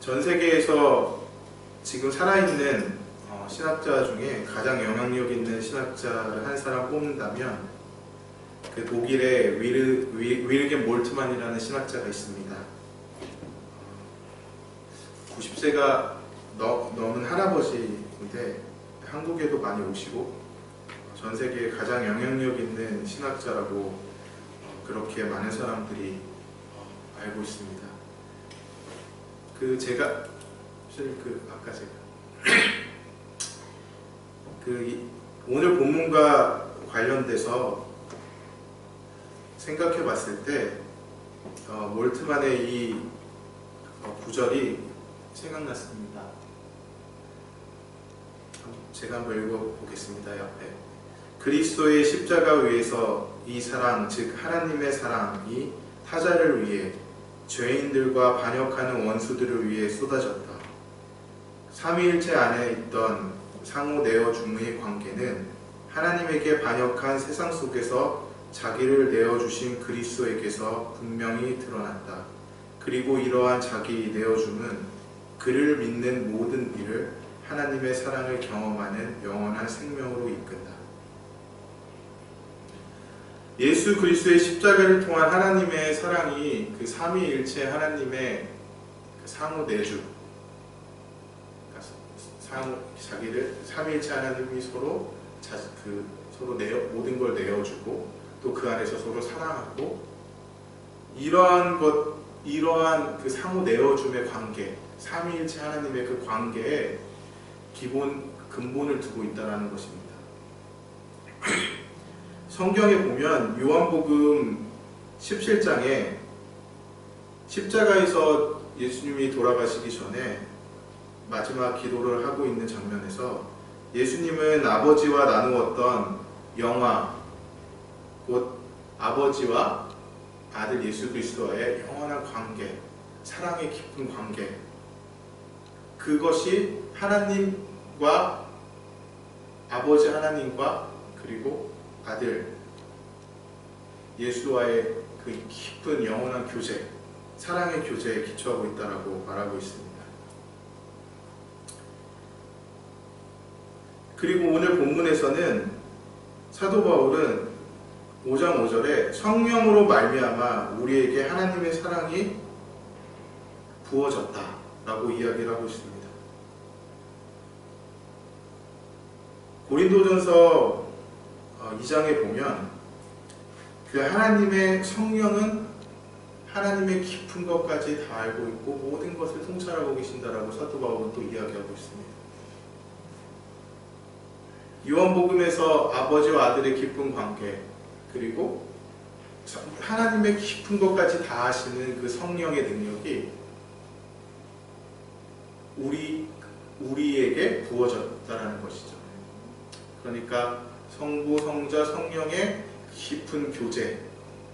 전 세계에서 지금 살아있는 신학자 중에 가장 영향력 있는 신학자를 한 사람 뽑는다면 그 독일의 윌겐 몰트만이라는 신학자가 있습니다. 90세가 넘은 할아버지인데 한국에도 많이 오시고 전 세계에 가장 영향력 있는 신학자라고 그렇게 많은 사람들이 알고 있습니다. 아까 제가 오늘 본문과 관련돼서 생각해 봤을 때 몰트만의 이 구절이 생각났습니다. 제가 한번 읽어보겠습니다. 옆에 그리스도의 십자가 위에서 이 사랑, 즉 하나님의 사랑이 타자를 위해 죄인들과 반역하는 원수들을 위해 쏟아졌다. 삼위일체 안에 있던 상호 내어줌의 관계는 하나님에게 반역한 세상 속에서 자기를 내어주신 그리스도에게서 분명히 드러났다. 그리고 이러한 자기 내어줌은 그를 믿는 모든 이를 하나님의 사랑을 경험하는 영원한 생명으로 이끈다. 예수 그리스도의 십자가를 통한 하나님의 사랑이 그 삼위일체 하나님의 상호 내주, 자기를 삼위일체 하나님이 서로 모든 걸 내어주고 또 그 안에서 서로 사랑하고 이러한 그 상호 내어줌의 관계, 삼위일체 하나님의 그 관계에 근본을 두고 있다는 것입니다. 성경에 보면 요한복음 17장에 십자가에서 예수님이 돌아가시기 전에 마지막 기도를 하고 있는 장면에서 예수님은 아버지와 나누었던 영화, 곧 아버지와 아들 예수 그리스도와의 영원한 관계, 사랑의 깊은 관계, 그것이 하나님과 아버지 하나님과 그리고 아들 예수와의 그 깊은 영원한 교제, 사랑의 교제에 기초하고 있다고 말하고 있습니다. 그리고 오늘 본문에서는 사도 바울은 5장 5절에 성령으로 말미암아 우리에게 하나님의 사랑이 부어졌다 라고 이야기를 하고 있습니다. 고린도전서 2장에 보면 그 하나님의 성령은 하나님의 깊은 것까지 다 알고 있고 모든 것을 통찰하고 계신다라고 사도 바울은 또 이야기하고 있습니다. 요한복음에서 아버지와 아들의 깊은 관계, 그리고 하나님의 깊은 것까지 다 아시는 그 성령의 능력이 우리에게 부어졌다라는 것이죠. 그러니까 성부, 성자, 성령의 깊은 교제,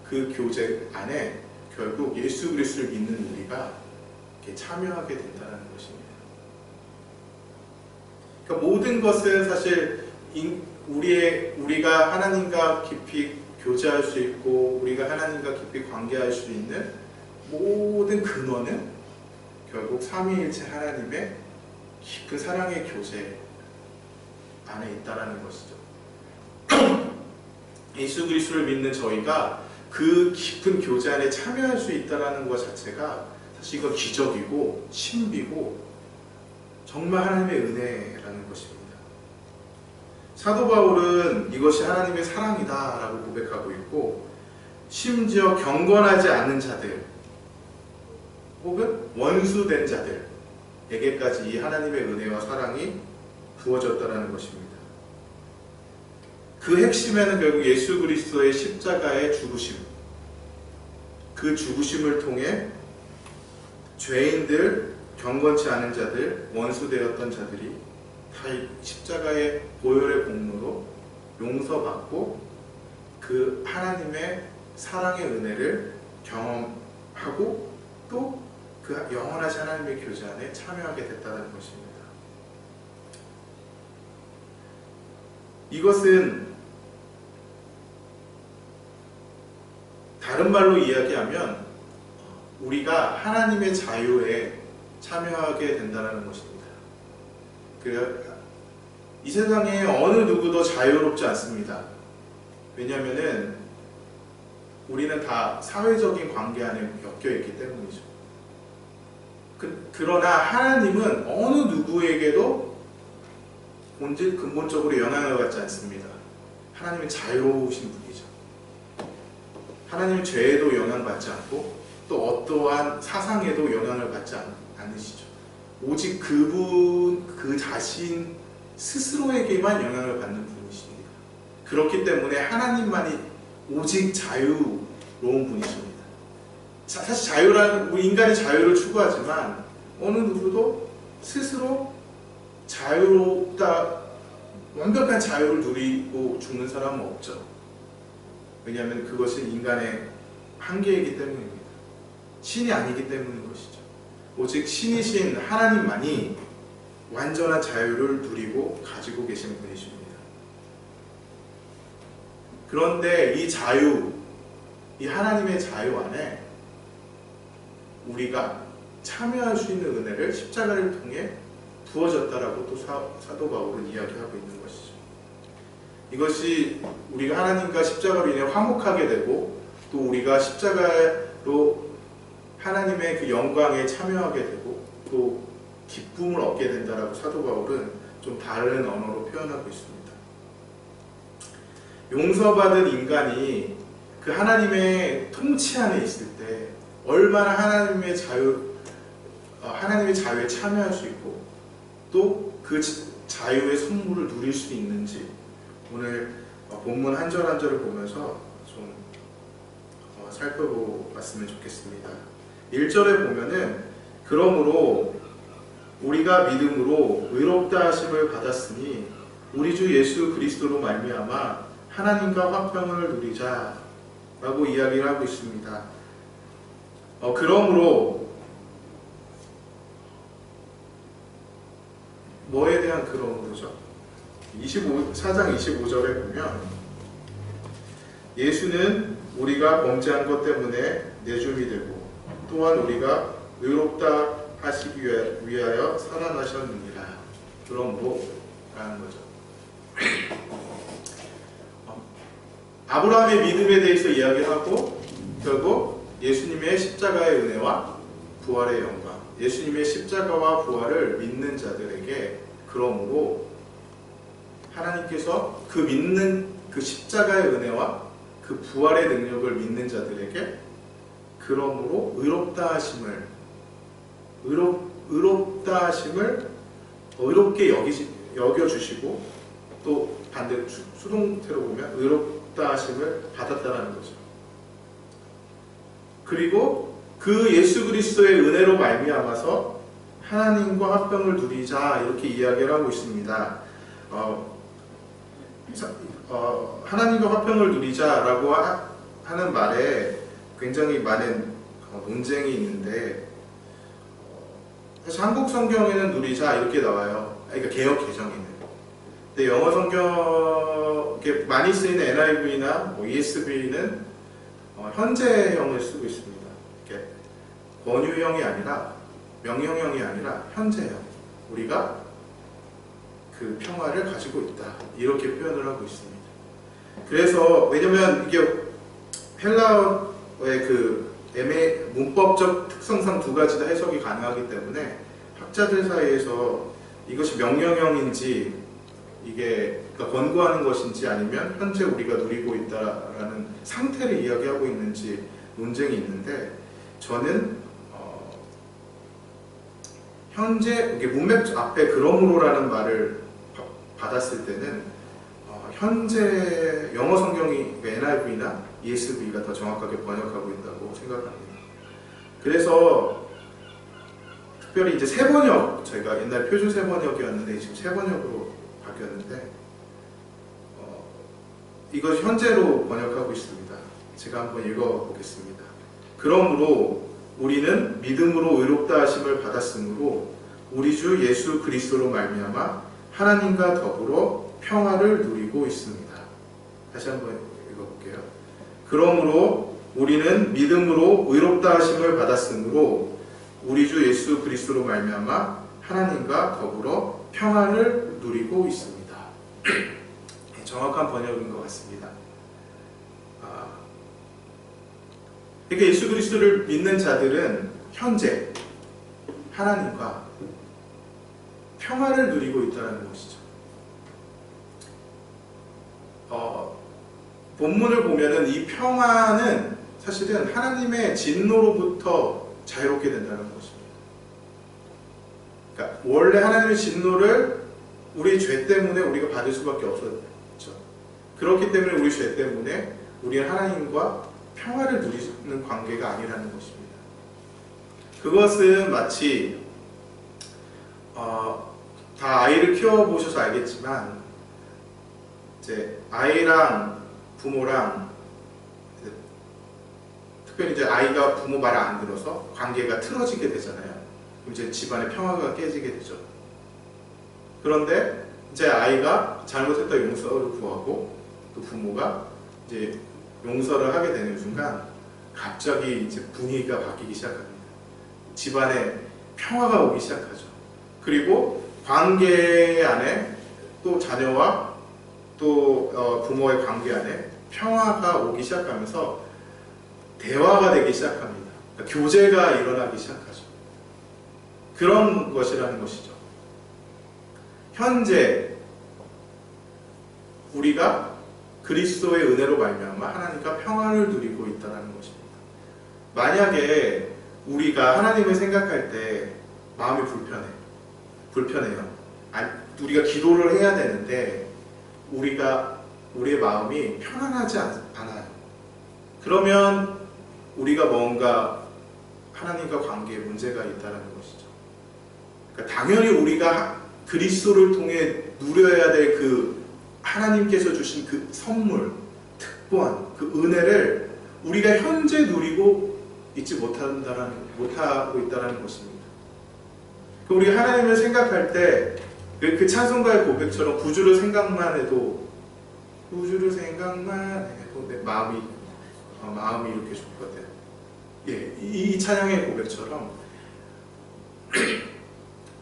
그 교제 안에 결국 예수 그리스도를 믿는 우리가 이렇게 참여하게 된다는 것입니다. 그러니까 모든 것은 사실 우리가 하나님과 깊이 교제할 수 있고 우리가 하나님과 깊이 관계할 수 있는 모든 근원은 결국 삼위일체 하나님의 깊은 사랑의 교제 안에 있다라는 것이죠. 예수 그리스도를 믿는 저희가 그 깊은 교제 안에 참여할 수 있다는 것 자체가 사실 이건 기적이고 신비고 정말 하나님의 은혜라는 것입니다. 사도 바울은 이것이 하나님의 사랑이다 라고 고백하고 있고 심지어 경건하지 않은 자들 혹은 원수된 자들에게까지 이 하나님의 은혜와 사랑이 부어졌다는 것입니다. 그 핵심에는 결국 예수 그리스도의 십자가의 죽으심, 그 죽으심을 통해 죄인들, 경건치 않은 자들, 원수되었던 자들이 다 십자가의 보혈의 공로로 용서받고 그 하나님의 사랑의 은혜를 경험하고 또 그 영원하신 하나님의 교제 안에 참여하게 됐다는 것입니다. 이것은 다른 말로 이야기하면 우리가 하나님의 자유에 참여하게 된다는 것입니다. 이 세상에 어느 누구도 자유롭지 않습니다. 왜냐하면 우리는 다 사회적인 관계 안에 엮여 있기 때문이죠. 그러나 하나님은 어느 누구에게도 근본적으로 영향을 받지 않습니다. 하나님은 자유로우신 분이죠. 하나님은 죄에도 영향받지 않고 또 어떠한 사상에도 영향을 받지 않으시죠. 오직 그 자신 스스로에게만 영향을 받는 분이십니다. 그렇기 때문에 하나님만이 오직 자유로운 분이십니다. 사실 우리 인간이 자유를 추구하지만 어느 누구도 스스로 자유롭다, 완벽한 자유를 누리고 죽는 사람은 없죠. 왜냐하면 그것은 인간의 한계이기 때문입니다. 신이 아니기 때문인 것이죠. 오직 신이신 하나님만이 완전한 자유를 누리고 가지고 계신 분이십니다. 그런데 이 자유, 이 하나님의 자유 안에 우리가 참여할 수 있는 은혜를 십자가를 통해 부어졌다라고 또 사도 바울은 이야기하고 있는 것이죠. 이것이 우리가 하나님과 십자가로 인해 화목하게 되고 또 우리가 십자가로 하나님의 그 영광에 참여하게 되고 또 기쁨을 얻게 된다라고 사도 바울은 좀 다른 언어로 표현하고 있습니다. 용서받은 인간이 그 하나님의 통치 안에 있을 때 얼마나 하나님의 자유에 참여할 수 있고 또 그 자유의 선물을 누릴 수 있는지 오늘 본문 한 절 한 절을 보면서 좀 살펴봤으면 좋겠습니다. 1절에 보면은 그러므로 우리가 믿음으로 의롭다 하심을 받았으니 우리 주 예수 그리스도로 말미암아 하나님과 화평을 누리자 라고 이야기를 하고 있습니다. 그러므로 뭐에 대한 그러므로죠? 4장 25절에 보면 예수는 우리가 범죄한 것 때문에 내줌이 되고 또한 우리가 의롭다 하시기 위하여 살아나셨느니라. 그러므로 라는 거죠. 아브라함의 믿음에 대해서 이야기하고 결국 예수님의 십자가의 은혜와 부활의 영광, 예수님의 십자가와 부활을 믿는 자들에게 그러므로 하나님께서 그 믿는 그 십자가의 은혜와 그 부활의 능력을 믿는 자들에게 그러므로 의롭다 하심을 의롭게 여겨주시고 또 반대로 수동태로 보면 의롭다 하심을 받았다는 거죠. 그리고 그 예수 그리스도의 은혜로 말미암아서 하나님과 화평을 누리자 이렇게 이야기를 하고 있습니다. 하나님과 화평을 누리자라고 하는 말에 굉장히 많은 논쟁이 있는데 사실 한국 성경에는 누리자 이렇게 나와요. 그러니까 개역 개정에는. 근데 영어 성경 이렇게 많이 쓰이는 NIV나 ESV는 현재형을 쓰고 있습니다. 이렇게 권유형이 아니라 명령형이 아니라 현재형. 우리가 그 평화를 가지고 있다. 이렇게 표현을 하고 있습니다. 그래서 왜냐면 이게 헬라어의 그 문법적 특성상 두 가지 다 해석이 가능하기 때문에 학자들 사이에서 이것이 명령형인지 이게 그러니까 권고하는 것인지 아니면 현재 우리가 누리고 있다라는 상태를 이야기하고 있는지 논쟁이 있는데 저는 현재 이게 문맥 앞에 그러므로라는 말을 받았을 때는 현재 영어 성경이 NIV나 ESV가 더 정확하게 번역하고 있다고 생각합니다. 그래서 특별히 이제 새 번역, 저희가 옛날 표준 새 번역이었는데 지금 새 번역으로 바뀌었는데 이것이 현재로 번역하고 있습니다. 제가 한번 읽어보겠습니다. 그러므로 우리는 믿음으로 의롭다 하심을 받았으므로 우리 주 예수 그리스도로 말미암아 하나님과 더불어 평화를 누리고 있습니다. 다시 한번 읽어볼게요. 그러므로 우리는 믿음으로 의롭다 하심을 받았으므로 우리 주 예수 그리스도로 말미암아 하나님과 더불어 평안을 누리고 있습니다. 정확한 번역인 것 같습니다. 그러니까 예수 그리스도를 믿는 자들은 현재 하나님과 평화를 누리고 있다는 것이죠. 본문을 보면은 이 평화는 사실은 하나님의 진노로부터 자유롭게 된다는 것입니다. 그러니까 원래 하나님의 진노를 우리 죄 때문에 우리가 받을 수밖에 없었죠. 그렇기 때문에 우리 죄 때문에 우리는 하나님과 평화를 누리는 관계가 아니라는 것입니다. 그것은 마치 다 아이를 키워보셔서 알겠지만 이제 아이랑 부모랑 특별히 이제 아이가 부모 말을 안 들어서 관계가 틀어지게 되잖아요. 그럼 이제 집안의 평화가 깨지게 되죠. 그런데 이제 아이가 잘못했다 용서를 구하고 또 부모가 이제 용서를 하게 되는 순간 갑자기 이제 분위기가 바뀌기 시작합니다. 집안에 평화가 오기 시작하죠. 그리고 관계 안에 또 자녀와 또 부모의 관계 안에 평화가 오기 시작하면서 대화가 되기 시작합니다. 그러니까 교제가 일어나기 시작하죠. 그런 것이라는 것이죠. 현재 우리가 그리스도의 은혜로 말미암아 하나님과 평화를 누리고 있다는 것입니다. 만약에 우리가 하나님을 생각할 때 마음이 불편해요. 우리가 기도를 해야 되는데 우리의 마음이 편안하지 않아요. 그러면 우리가 뭔가 하나님과 관계에 문제가 있다는 것이죠. 그러니까 당연히 우리가 그리스도를 통해 누려야 될 그 하나님께서 주신 그 선물, 특권, 그 은혜를 우리가 현재 누리고 있지 못하고 있다는 것입니다. 우리가 하나님을 생각할 때 그 찬송가의 고백처럼 구주를 생각만 해도 내 마음이 이렇게 좋거든. 예, 이 찬양의 고백처럼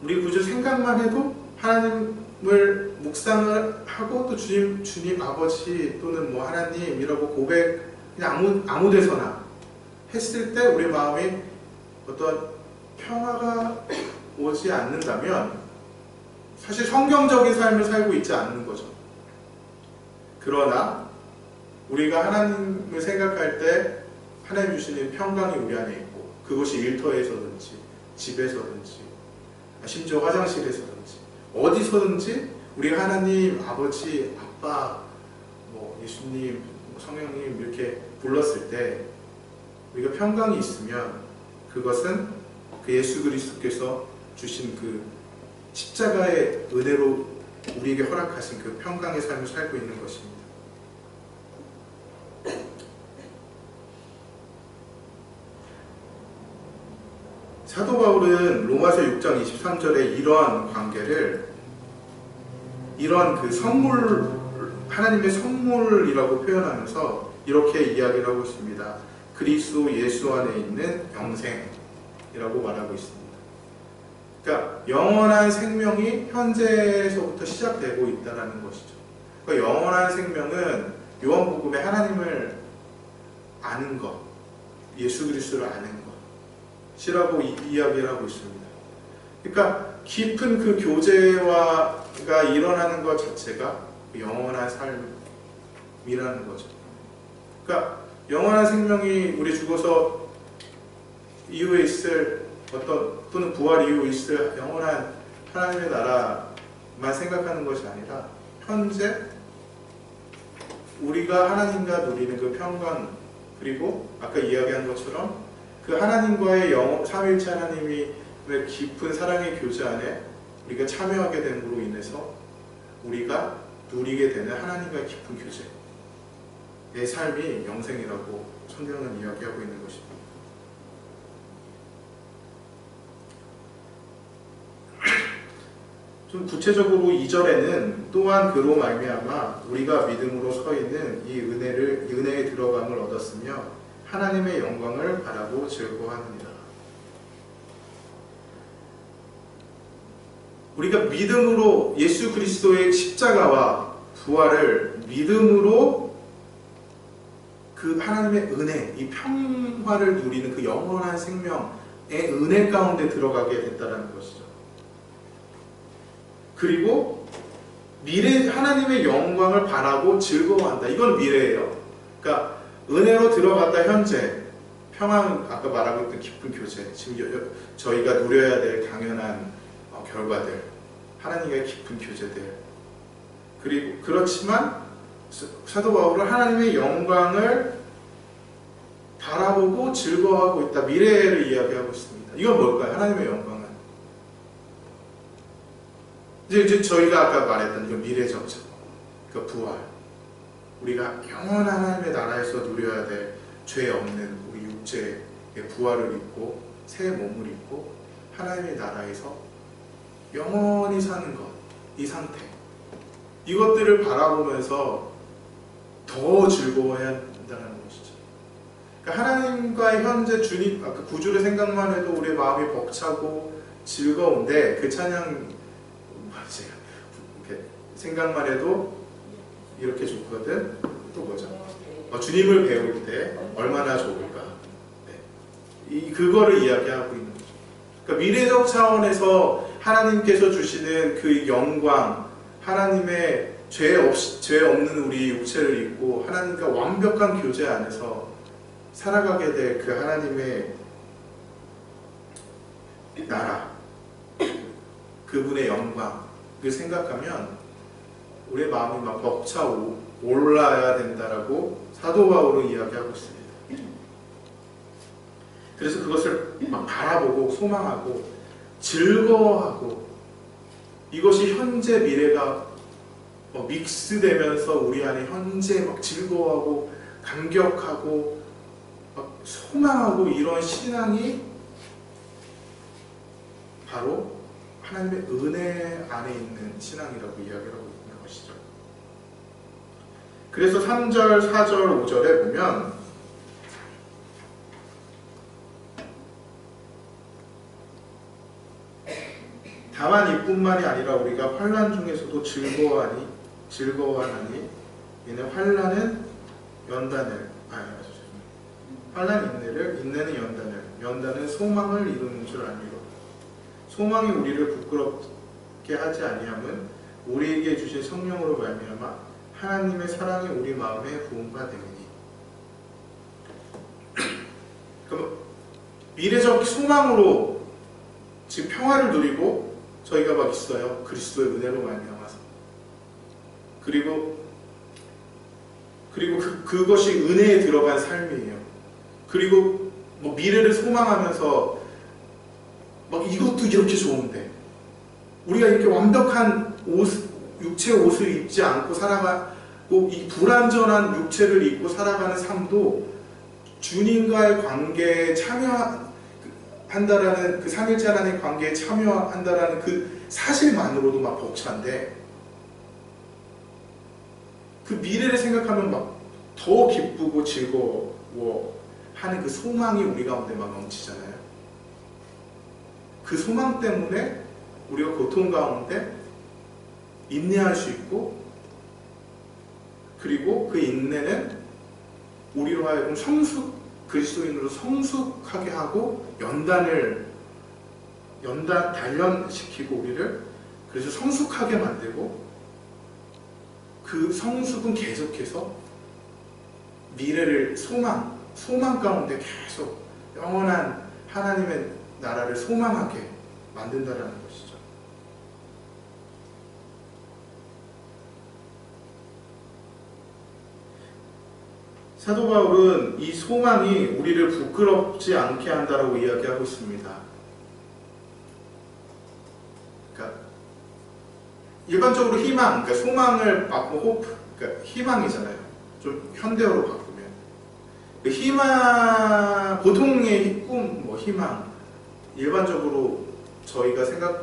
우리 구주 생각만 해도 하나님을 묵상을 하고 또 주님 아버지 또는 뭐 하나님이라고 고백 그냥 아무 데서나 했을 때 우리 마음에 어떤 평화가 오지 않는다면 사실 성경적인 삶을 살고 있지 않는 거죠. 그러나 우리가 하나님을 생각할 때 하나님 주시는 평강이 우리 안에 있고 그것이 일터에서든지 집에서든지 심지어 화장실에서든지 어디서든지 우리가 하나님, 아버지, 아빠, 뭐 예수님, 성령님 이렇게 불렀을 때 우리가 평강이 있으면 그것은 그 예수 그리스도께서 주신 그 십자가의 은혜로 우리에게 허락하신 그 평강의 삶을 살고 있는 것입니다. 사도 바울은 로마서 6장 23절에 이러한 관계를 이러한 그 선물, 하나님의 선물이라고 표현하면서 이렇게 이야기를 하고 있습니다. 그리스도 예수 안에 있는 영생이라고 말하고 있습니다. 그러니까 영원한 생명이 현재에서부터 시작되고 있다는 것이죠. 그러니까 영원한 생명은 요한복음에 하나님을 아는 것, 예수 그리스도를 아는 것이라고 이야기를 하고 있습니다. 그러니까 깊은 그 교제가 일어나는 것 자체가 영원한 삶이라는 거죠. 그러니까 영원한 생명이 우리 죽어서 이후에 있을 또는 부활 이후 있을 영원한 하나님의 나라만 생각하는 것이 아니라 현재 우리가 하나님과 누리는 그 평강 그리고 아까 이야기한 것처럼 그 하나님과의 삼위일체 하나님의 깊은 사랑의 교제 안에 우리가 참여하게 됨으로 인해서 우리가 누리게 되는 하나님과의 깊은 교제의 삶이 영생이라고 성경은 이야기하고 있는 것입니다. 좀 구체적으로 2절에는 또한 그로 말미암아 우리가 믿음으로 서 있는 이 은혜에 들어감을 얻었으며 하나님의 영광을 바라고 즐거워합니다. 우리가 믿음으로 예수 그리스도의 십자가와 부활을 믿음으로 그 하나님의 은혜, 이 평화를 누리는 그 영원한 생명의 은혜 가운데 들어가게 됐다는 것이죠. 그리고 미래 하나님의 영광을 바라고 즐거워한다. 이건 미래예요. 그러니까 은혜로 들어갔다 현재 평안, 아까 말하고 있던 깊은 교제, 지금 저희가 누려야 될 당연한 결과들, 하나님의 깊은 교제들. 그리고 그렇지만 사도 바울은 하나님의 영광을 바라보고 즐거워하고 있다. 미래를 이야기하고 있습니다. 이건 뭘까요? 하나님의 영광은 이제 저희가 아까 말했던 이거 미래적 그 부활, 우리가 영원한 하나님의 나라에서 누려야 될 죄 없는 우리 육체의 부활을 입고 새 몸을 입고 하나님의 나라에서 영원히 사는 것, 이 상태, 이것들을 바라보면서 더 즐거워해야 한다는 것이죠. 그러니까 하나님과의 현재 주님, 아까 구주의 생각만 해도 우리의 마음이 벅차고 즐거운데, 그 찬양 이렇게 생각만 해도 이렇게 좋거든. 또 뭐죠? 주님을 배울 때 얼마나 좋을까. 네. 그거를 이야기하고 있는 거죠. 그러니까 미래적 차원에서 하나님께서 주시는 그 영광, 하나님의 죄 없는 우리 육체를 입고 하나님과 완벽한 교제 안에서 살아가게 될 그 하나님의 나라, 그분의 영광을 생각하면 우리의 마음이 막 벅차 올라야 된다라고 사도 바울은 이야기하고 있습니다. 그래서 그것을 막 바라보고 소망하고 즐거워하고, 이것이 현재 미래가 믹스되면서 우리 안에 현재 막 즐거워하고 감격하고 막 소망하고, 이런 신앙이 바로 하나님의 은혜 안에 있는 신앙이라고 이야기를 하고 있는 것이죠. 그래서 3절, 4절, 5절에 보면 다만 이뿐만이 아니라 우리가 환난 중에서도 즐거워하나니 이는 환난은 연단을, 환난 인내를, 인내는 연단을, 연단은 소망을 이루는 줄 알미로. 소망이 우리를 부끄럽게 하지 아니함은 우리에게 주신 성령으로 말미암아 하나님의 사랑이 우리 마음에 부음바 됨이니. 그럼 미래적 소망으로 지금 평화를 누리고 저희가 막 있어요. 그리스도의 은혜로 말미암아서. 그리고 그것이 은혜에 들어간 삶이에요. 그리고 뭐 미래를 소망하면서 막 이것도 이렇게 좋은데, 우리가 이렇게 완벽한 육체 옷을 입지 않고 살아가고 이 불완전한 육체를 입고 살아가는 삶도 주님과의 관계에 참여한다라는, 그 삼일째 하나님의 관계에 참여한다라는 그 사실만으로도 막 벅찬데, 그 미래를 생각하면 막 더 기쁘고 즐거워하는 그 소망이 우리 가운데 막 넘치잖아요. 그 소망 때문에 우리가 고통 가운데 인내할 수 있고, 그리고 그 인내는 우리로 하여금 그리스도인으로 성숙하게 하고 단련시키고 우리를 그래서 성숙하게 만들고, 그 성숙은 계속해서 미래를 소망 가운데 계속 영원한 하나님의 나라를 소망하게 만든다라는 것이죠. 사도 바울은 이 소망이 우리를 부끄럽지 않게 한다라고 이야기하고 있습니다. 그러니까 일반적으로 희망, 그러니까 소망을 받고 호프, 그러니까 희망이잖아요. 좀 현대어로 바꾸면 그 희망, 보통의 꿈, 뭐 희망, 일반적으로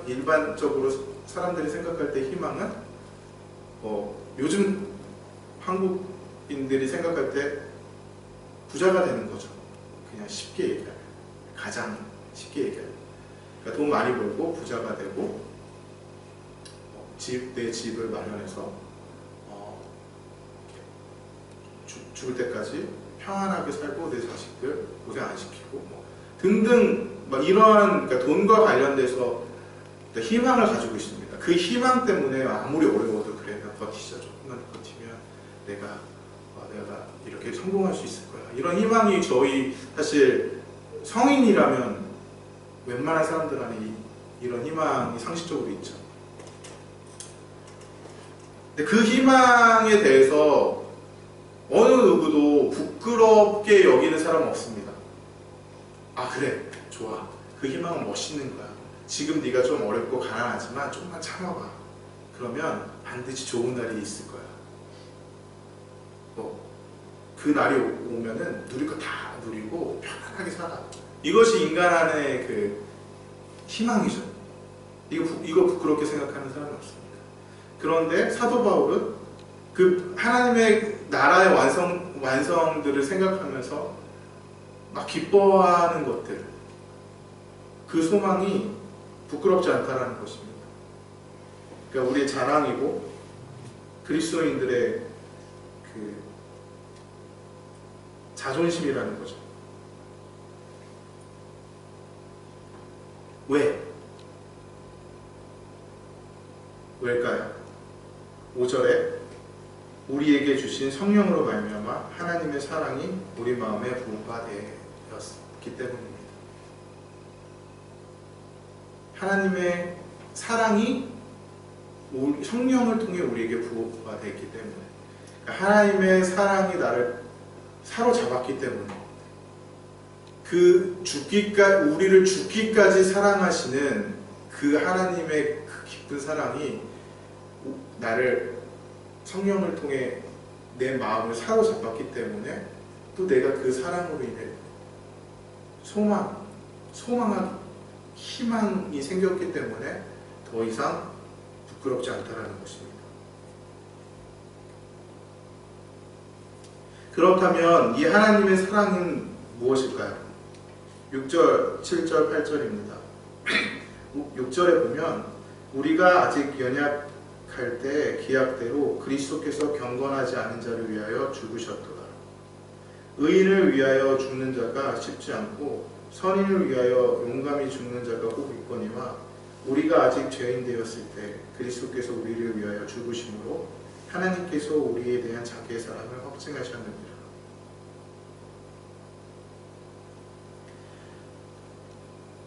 일반적으로 사람들이 생각할 때 희망은 요즘 한국인들이 생각할 때 부자가 되는 거죠. 그냥 쉽게 얘기하면, 가장 쉽게 얘기하면, 그러니까 돈 많이 벌고 부자가 되고 내 집을 마련해서 죽을 때까지 평안하게 살고 내 자식들 고생 안 시키고 뭐 등등 막 이러한 그러니까 돈과 관련돼서 희망을 가지고 있습니다. 그 희망 때문에 아무리 어려워도 그래 나 버티자 조금만 버티면 내가 이렇게 성공할 수 있을 거야. 이런 희망이 저희 사실 성인이라면 웬만한 사람들 안에 이런 희망이 상식적으로 있죠. 근데 그 희망에 대해서 어느 누구도 부끄럽게 여기는 사람은 없습니다. 아 그래 좋아 그 희망은 멋있는 거야. 지금 네가 좀 어렵고 가난하지만 조금만 참아봐. 그러면 반드시 좋은 날이 있을 거야. 그 날이 오면은 누릴 거 다 누리고 편안하게 살아. 이것이 인간 안의 그 희망이죠. 이거 부끄럽게 생각하는 사람이 없습니다. 그런데 사도 바울은 그 하나님의 나라의 완성들을 생각하면서 막 기뻐하는 것들, 그 소망이 부끄럽지 않다라는 것입니다. 그러니까 우리의 자랑이고 그리스도인들의 그 자존심이라는 거죠. 왜일까요? 5절에 우리에게 주신 성령으로 말미암아 하나님의 사랑이 우리 마음에 부음바 되었기 때문입니다. 하나님의 사랑이 성령을 통해 우리에게 부음바 되었기 때문에, 그러니까 하나님의 사랑이 나를 사로잡았기 때문에, 우리를 죽기까지 사랑하시는 그 하나님의 그 깊은 사랑이 나를 성령을 통해 내 마음을 사로잡았기 때문에 또 내가 그 사랑으로 인해 소망한 희망이 생겼기 때문에 더 이상 부끄럽지 않다는 것입니다. 그렇다면 이 하나님의 사랑은 무엇일까요? 6절, 7절, 8절입니다. 6절에 보면 우리가 아직 연약할 때 기약대로 그리스도께서 경건하지 않은 자를 위하여 죽으셨도다. 의인을 위하여 죽는 자가 쉽지 않고 선인을 위하여 용감히 죽는 자가 꼭 있거니와 우리가 아직 죄인 되었을 때 그리스도께서 우리를 위하여 죽으심으로 하나님께서 우리에 대한 자기의 사랑을 확증하셨느니라.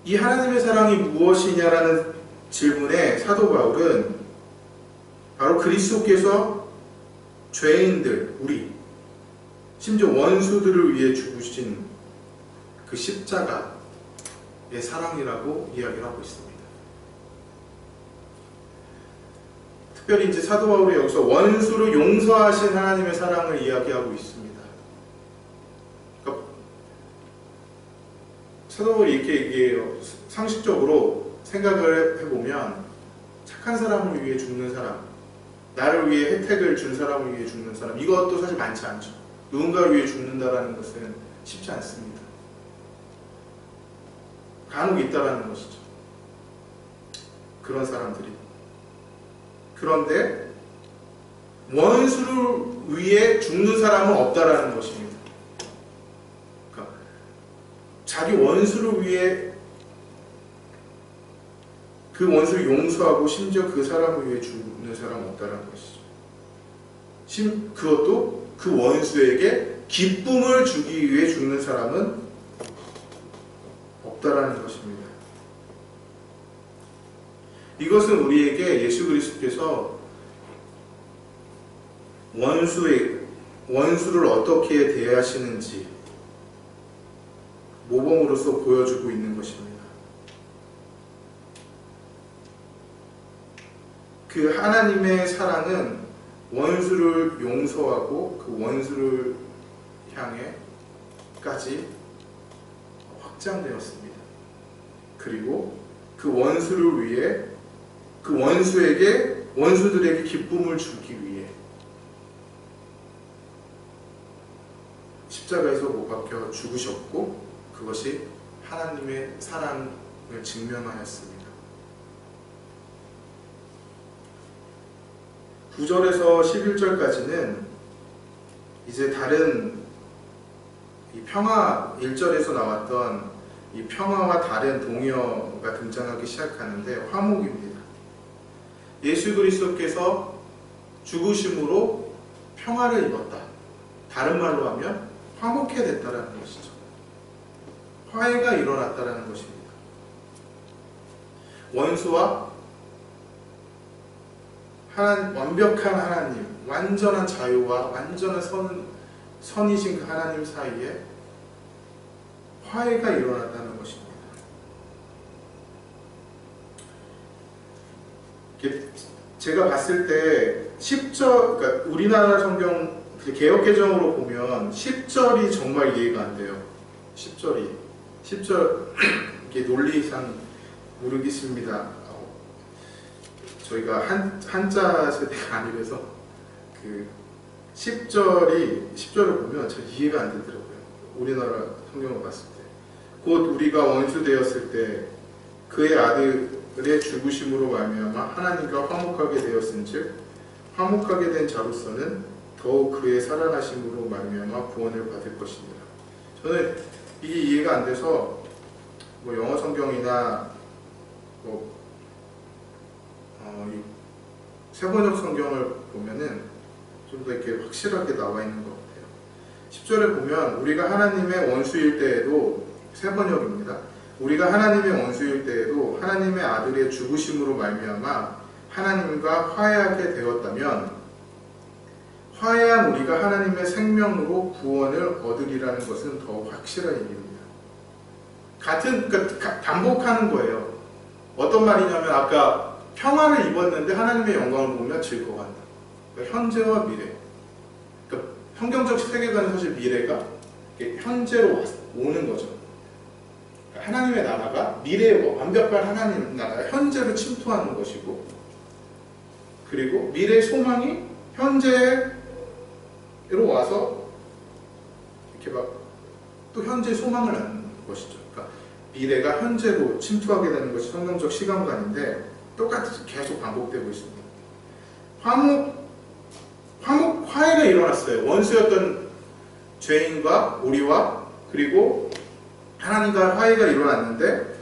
이 하나님의 사랑이 무엇이냐라는 질문에 사도 바울은 바로 그리스도께서 죄인들, 우리, 심지어 원수들을 위해 죽으신 그 십자가의 사랑이라고 이야기를 하고 있습니다. 특별히 이제 사도 바울이 여기서 원수를 용서하신 하나님의 사랑을 이야기하고 있습니다. 그러니까 사도 바울이 이렇게 얘기해요. 상식적으로 생각을 해보면 착한 사람을 위해 죽는 사람, 나를 위해 혜택을 준 사람을 위해 죽는 사람, 이것도 사실 많지 않죠. 누군가를 위해 죽는다라는 것은 쉽지 않습니다. 간혹 있다라는 것이죠. 그런 사람들이. 그런데 원수를 위해 죽는 사람은 없다라는 것입니다. 그러니까 자기 원수를 위해 그 원수를 용서하고 심지어 그 사람을 위해 죽는 사람은 없다라는 것이죠. 그것도 그 원수에게 기쁨을 주기 위해 죽는 사람은 없다라는 것입니다. 이것은 우리에게 예수 그리스도께서 원수를 어떻게 대하시는지 모범으로서 보여주고 있는 것입니다. 그 하나님의 사랑은 원수를 용서하고 그 원수를 향해까지 확장되었습니다. 그리고 그 원수를 위해 그 원수들에게 기쁨을 주기 위해 십자가에서 못 박혀 죽으셨고 그것이 하나님의 사랑을 증명하였습니다. 9절에서 11절까지는 이제 다른 이 평화 1절에서 나왔던 이 평화와 다른 동요가 등장하기 시작하는데 화목입니다. 예수 그리스도께서 죽으심으로 평화를 입었다. 다른 말로 하면 화목해 됐다라는 것이죠. 화해가 일어났다라는 것입니다. 원수와 완벽한 하나님, 완전한 자유와 완전한 선이신 그 하나님 사이에 화해가 일어났다는 것입니다. 제가 봤을 때 10절, 그러니까 우리나라 성경 개역개정으로 보면 10절이 정말 이해가 안 돼요. 10절 이게 논리상 모르겠습니다. 저희가 한자 세대가 아니라서 그 10절을 보면 잘 이해가 안 되더라고요. 우리나라 성경을 봤을 때. 곧 우리가 원수 되었을 때 그의 아들의 죽으심으로 말미암아 하나님과 화목하게 되었은즉 화목하게 된 자로서는 더욱 그의 살아나심으로 말미암아 구원을 받을 것이니라. 저는 이게 이해가 안 돼서 뭐 영어 성경이나 이 세번역 성경을 보면은 좀 더 이렇게 확실하게 나와 있는 것 같아요. 10절에 보면 우리가 하나님의 원수일 때에도 세번역입니다. 우리가 하나님의 원수일 때에도 하나님의 아들의 죽으심으로 말미암아 하나님과 화해하게 되었다면 화해한 우리가 하나님의 생명으로 구원을 얻으리라는 것은 더욱 확실한 얘기입니다. 그러니까 반복하는 거예요. 어떤 말이냐면 아까 평화를 입었는데 하나님의 영광을 보며 즐거워한다. 그러니까 현재와 미래. 그러니까 성경적 세계관은 사실 미래가 현재로 오는 거죠. 그러니까 하나님의 나라가 미래의 완벽한 하나님 나라가 현재로 침투하는 것이고, 그리고 미래의 소망이 현재로 와서 이렇게 막 또 현재의 소망을 낳는 것이죠. 그러니까 미래가 현재로 침투하게 되는 것이 성경적 시간관인데 똑같이 계속 반복되고 있습니다. 화해가 일어났어요. 원수였던 죄인과 우리와 그리고 하나님과 화해가 일어났는데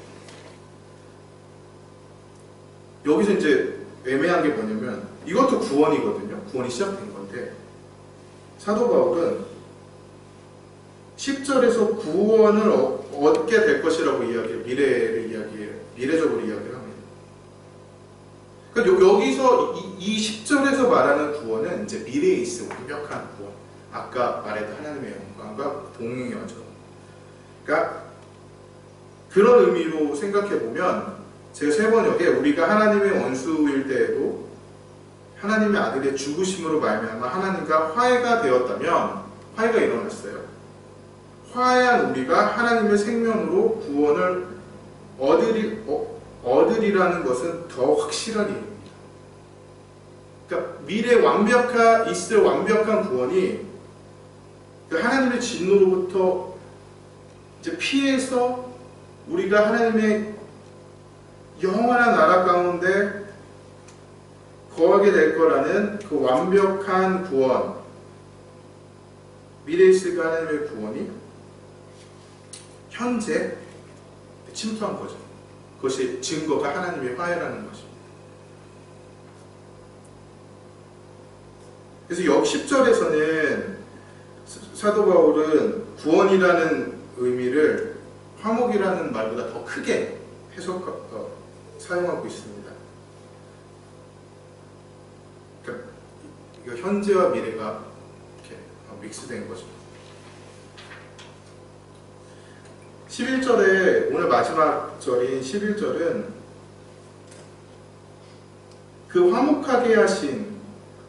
여기서 이제 애매한 게 뭐냐면 이것도 구원이거든요. 구원이 시작된 건데 사도 바울은 10절에서 구원을 얻게 될 것이라고 이야기해요. 미래적으로 이야기를 합니다. 그러니까 여기서 이 10절에서 말하는 구원은 이제 미래에 있을 완벽한 구원. 아까 말했던 하나님의 영광과 동행하죠. 그러니까 그런 의미로 생각해 보면 제가 세번역에 우리가 하나님의 원수일 때에도 하나님의 아들의 죽으심으로 말미암아 하나님과 화해가 되었다면 화해가 일어났어요. 화해한 우리가 하나님의 생명으로 구원을 얻으리라는 것은 더 확실한 일입니다. 그러니까 미래에 있을 완벽한 구원이 하나님의 진노로부터 이제 피해서 우리가 하나님의 영원한 나라 가운데 거하게 될 거라는 그 완벽한 구원, 미래에 있을 그 하나님의 구원이 현재 침투한 거죠. 그것이 증거가 하나님의 화해라는 것입니다. 그래서 여기 10절에서는 사도 바울은 구원이라는 의미를 화목이라는 말보다 더 크게 사용하고 있습니다. 그러니까 현재와 미래가 이렇게 믹스된 거죠. 11절에 오늘 마지막 절인 11절은 그 화목하게 하신,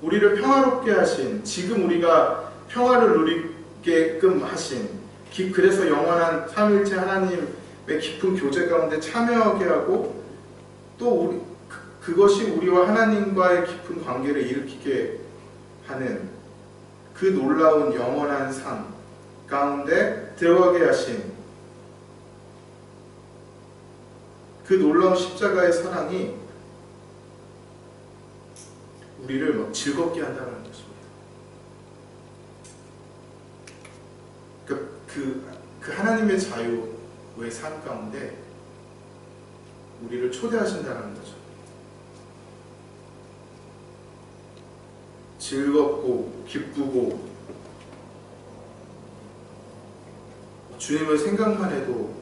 우리를 평화롭게 하신, 지금 우리가 평화를 누리게끔 하신, 그래서 영원한 삼위일체 하나님의 깊은 교제 가운데 참여하게 하고 또 그것이 우리와 하나님과의 깊은 관계를 일으키게 하는 그 놀라운 영원한 삶 가운데 들어가게 하신 그 놀라운 십자가의 사랑이 우리를 막 즐겁게 한다는 것입니다. 그러니까 그 하나님의 자유의 삶 가운데 우리를 초대하신다는 거죠. 즐겁고 기쁘고 주님을 생각만 해도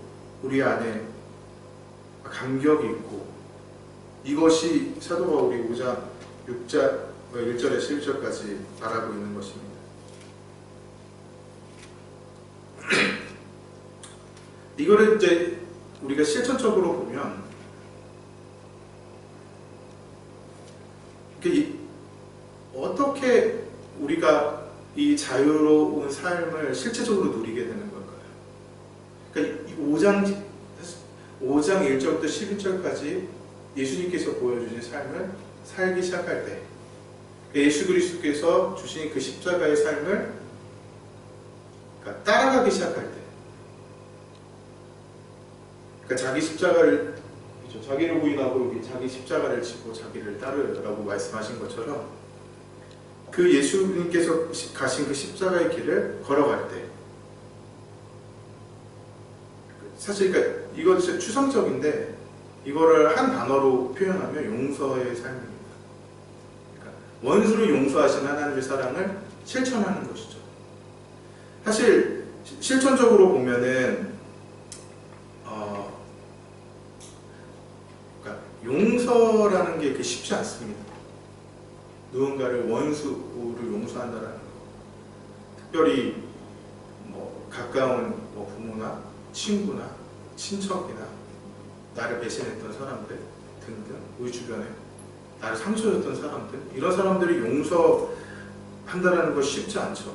우리 안에 감격이 있고, 이것이 사도 바울이 5장 6절 1절에서 11절까지 말하고 있는 것입니다. 이거를 이제 우리가 실천적으로 보면 어떻게 우리가 이 자유로운 삶을 실제적으로 누리게 되는 걸까요? 그러니까 이 5장 1절부터 11절까지 예수님께서 보여주신 삶을 살기 시작할 때, 예수 그리스도께서 주신 그 십자가의 삶을 따라가기 시작할 때, 그러니까 자기 십자가를, 자기를 부인하고 여기 자기 십자가를 지고 자기를 따르라고 말씀하신 것처럼, 그 예수님께서 가신 그 십자가의 길을 걸어갈 때, 사실 그러니까 이거 진짜 추상적인데 이거를 한 단어로 표현하면 용서의 삶입니다. 그러니까 원수를 용서하신 하나님의 사랑을 실천하는 것이죠. 사실 실천적으로 보면은 그러니까 용서라는 게 쉽지 않습니다. 누군가를 원수를 용서한다라는 거, 특별히 가까운 부모나 친구나 친척이나 나를 배신했던 사람들 등등, 우리 주변에 나를 상처줬던 사람들, 이런 사람들이 용서한다라는 거 쉽지 않죠.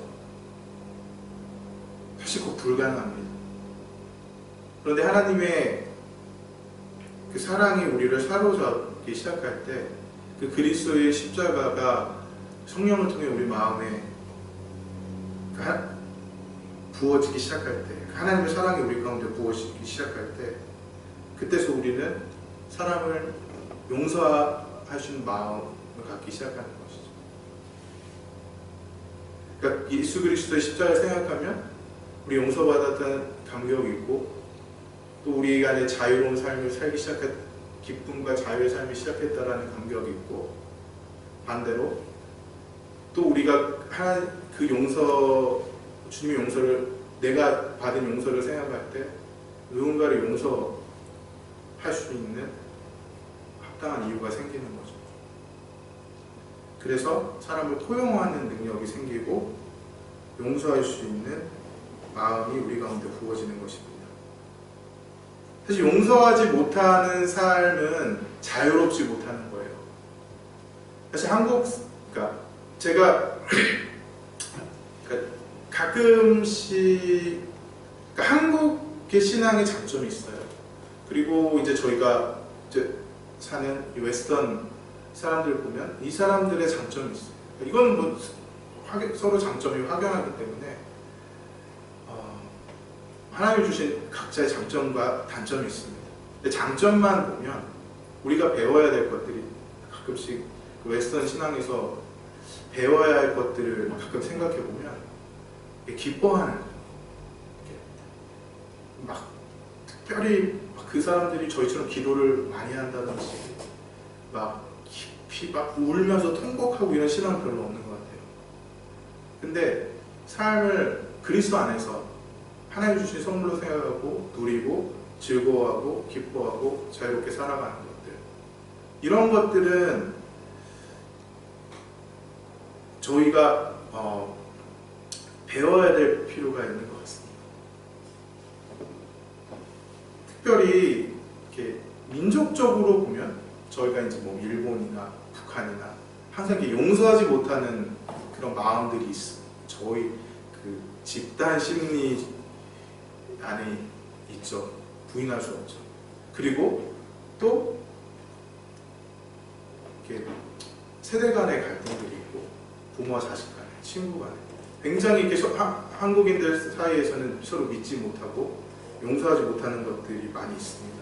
사실 곧 불가능합니다. 그런데 하나님의 그 사랑이 우리를 사로잡기 시작할 때, 그 그리스도의 십자가가 성령을 통해 우리 마음에 부어지기 시작할 때, 하나님의 사랑이 우리 가운데 부어지기 시작할 때, 그때서 우리는 사람을 용서하시는 마음을 갖기 시작하는 것이죠. 그러니까 예수 그리스도의 십자가를 생각하면 우리 용서받았다는 감격이 있고, 또 우리 안에 자유로운 삶을 살기 시작했, 기쁨과 자유의 삶이 시작했다라는 감격이 있고, 반대로 또 우리가 그 용서, 주님의 용서를, 내가 받은 용서를 생각할 때 누군가를 용서할 수 있는 합당한 이유가 생기는 거죠. 그래서 사람을 포용하는 능력이 생기고 용서할 수 있는 마음이 우리 가운데 부어지는 것입니다. 사실 용서하지 못하는 삶은 자유롭지 못하는 거예요. 사실 그러니까 제가 가끔씩, 그러니까 한국의 신앙의 장점이 있어요. 그리고 이제 저희가 이제 사는 이 웨스턴 사람들 보면 이 사람들의 장점이 있어요. 이건 서로 장점이 확연하기 때문에 하나님이 주신 각자의 장점과 단점이 있습니다. 근데 장점만 보면 우리가 배워야 될 것들이, 가끔씩 그 웨스턴 신앙에서 배워야 할 것들을 가끔 생각해 보면 기뻐하는 거예요. 막 특별히 그 사람들이 저희처럼 기도를 많이 한다든지 막 깊이 막 울면서 통곡하고 이런 신앙은 별로 없는 것 같아요. 근데 삶을 그리스도 안에서 하나님 주신 선물로 생각하고 누리고 즐거워하고 기뻐하고 자유롭게 살아가는 것들, 이런 것들은 저희가 배워야 될 필요가 있는 것 같습니다. 특별히 이렇게 민족적으로 보면 저희가 이제 일본이나 북한이나 항상 이렇게 용서하지 못하는 그런 마음들이 있어요. 저희 그 집단 심리 안에 있죠. 부인할 수 없죠. 그리고 또 이렇게 세대 간의 갈등들이 있고, 부모와 자식 간에, 친구 간에, 굉장히 이렇게 한국인들 사이에서는 서로 믿지 못하고 용서하지 못하는 것들이 많이 있습니다.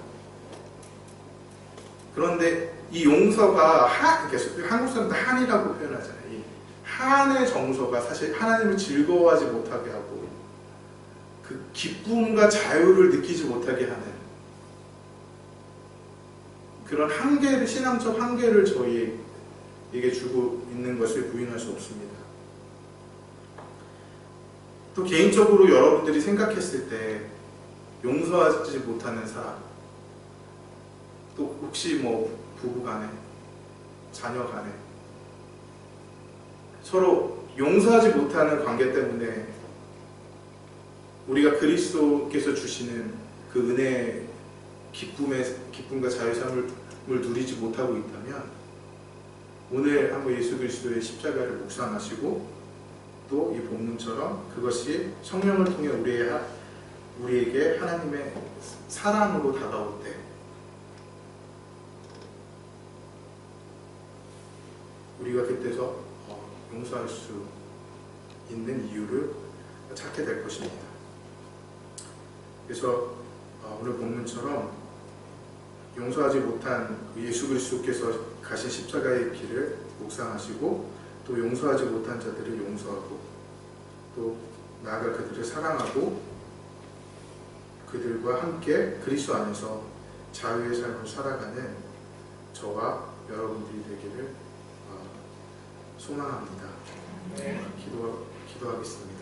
그런데 이 용서가 한국 사람들 한이라고 표현하잖아요. 이 한의 정서가 사실 하나님을 즐거워하지 못하게 하고 그 기쁨과 자유를 느끼지 못하게 하는 그런 한계를, 신앙적 한계를 저희에게 주고 있는 것을 부인할 수 없습니다. 또 개인적으로 여러분들이 생각했을 때 용서하지 못하는 사람, 또 혹시 뭐 부부 간에, 자녀 간에 서로 용서하지 못하는 관계 때문에 우리가 그리스도께서 주시는 그 은혜의 기쁨과 자유함을 누리지 못하고 있다면 오늘 한번 예수 그리스도의 십자가를 묵상하시고 또 이 본문처럼 그것이 성령을 통해 우리에게 하나님의 사랑으로 다가올 때 우리가 그때서 용서할 수 있는 이유를 찾게 될 것입니다. 그래서 오늘 본문처럼 용서하지 못한 예수 그리스도께서 가신 십자가의 길을 묵상하시고 또 용서하지 못한 자들을 용서하고 또 나아가 그들을 사랑하고 그들과 함께 그리스도 안에서 자유의 삶을 살아가는 저와 여러분들이 되기를 소망합니다. 기도하겠습니다.